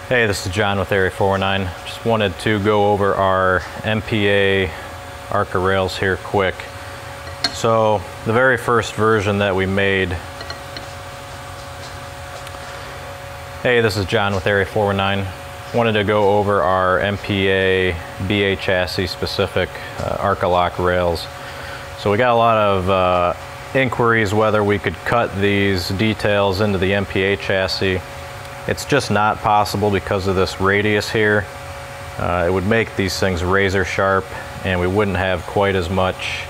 Hey, this is John with Area 419. Just wanted to go over our MPA ARCA rails here quick. So the very first version that we made. Hey, this is John with Area 419. Wanted to go over our MPA BA chassis specific ARCALOCK rails. So we got a lot of inquiries whether we could cut these details into the MPA chassis. It's just not possible because of this radius here. It would make these things razor sharp and we wouldn't have quite as much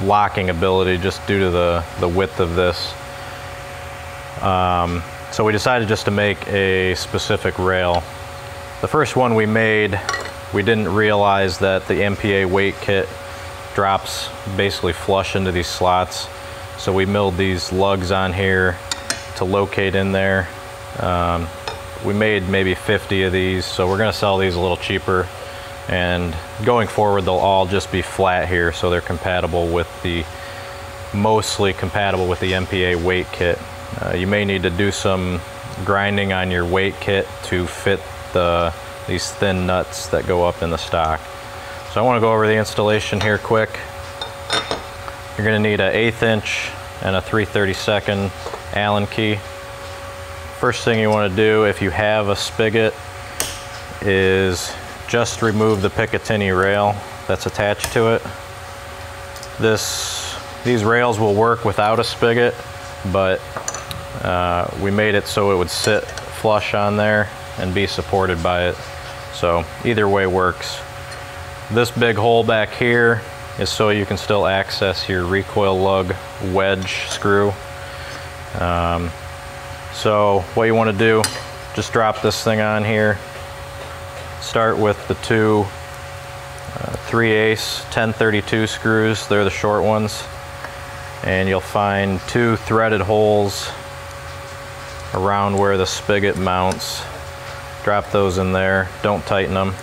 locking ability just due to the width of this. So we decided just to make a specific rail. The first one we made, we didn't realize that the MPA weight kit drops basically flush into these slots. So we milled these lugs on here to locate in there. We made maybe 50 of these, so we're gonna sell these a little cheaper, and going forward they'll all just be flat here, so they're mostly compatible with the MPA weight kit. You may need to do some grinding on your weight kit to fit these thin nuts that go up in the stock. So I want to go over the installation here quick. You're going to need an 1/8 inch and a 3/32 Allen key. First thing you want to do, if you have a spigot, is just remove the Picatinny rail that's attached to it. These rails will work without a spigot, but we made it so it would sit flush on there and be supported by it. So either way works. This big hole back here is so you can still access your recoil lug wedge screw. So what you want to do, just drop this thing on here. Start with the two 3/8 1032 screws. They're the short ones. And you'll find two threaded holes around where the spigot mounts. Drop those in there, don't tighten them.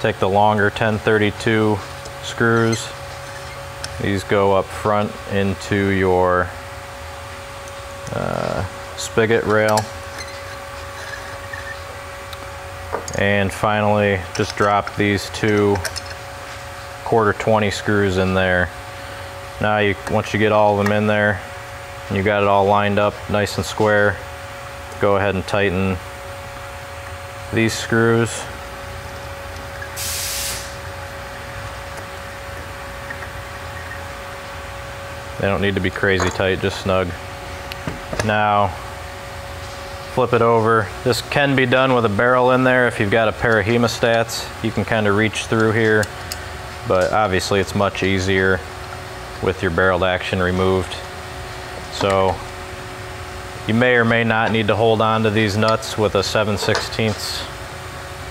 Take the longer 1032 screws. These go up front into your spigot rail. And finally, just drop these two 1/4 20 screws in there. Now once you get all of them in there, and you got it all lined up nice and square, go ahead and tighten these screws. They don't need to be crazy tight, just snug. Now flip it over. This can be done with a barrel in there. If you've got a pair of hemostats, you can kind of reach through here, but obviously it's much easier with your barreled action removed. So you may or may not need to hold on to these nuts with a 7/16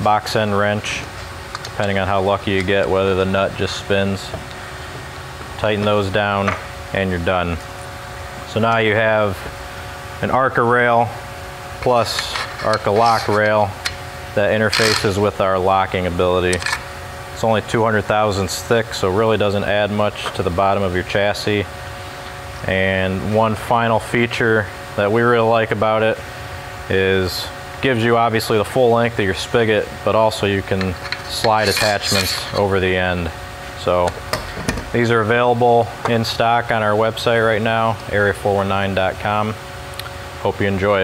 box end wrench, depending on how lucky you get, whether the nut just spins. Tighten those down and you're done. So now you have an ARCA rail plus ARCALOCK rail that interfaces with our locking ability. It's only 200 thousandths thick, so it really doesn't add much to the bottom of your chassis. And one final feature that we really like about it is gives you obviously the full length of your spigot, but also you can slide attachments over the end. So these are available in stock on our website right now, area419.com. Hope you enjoy it.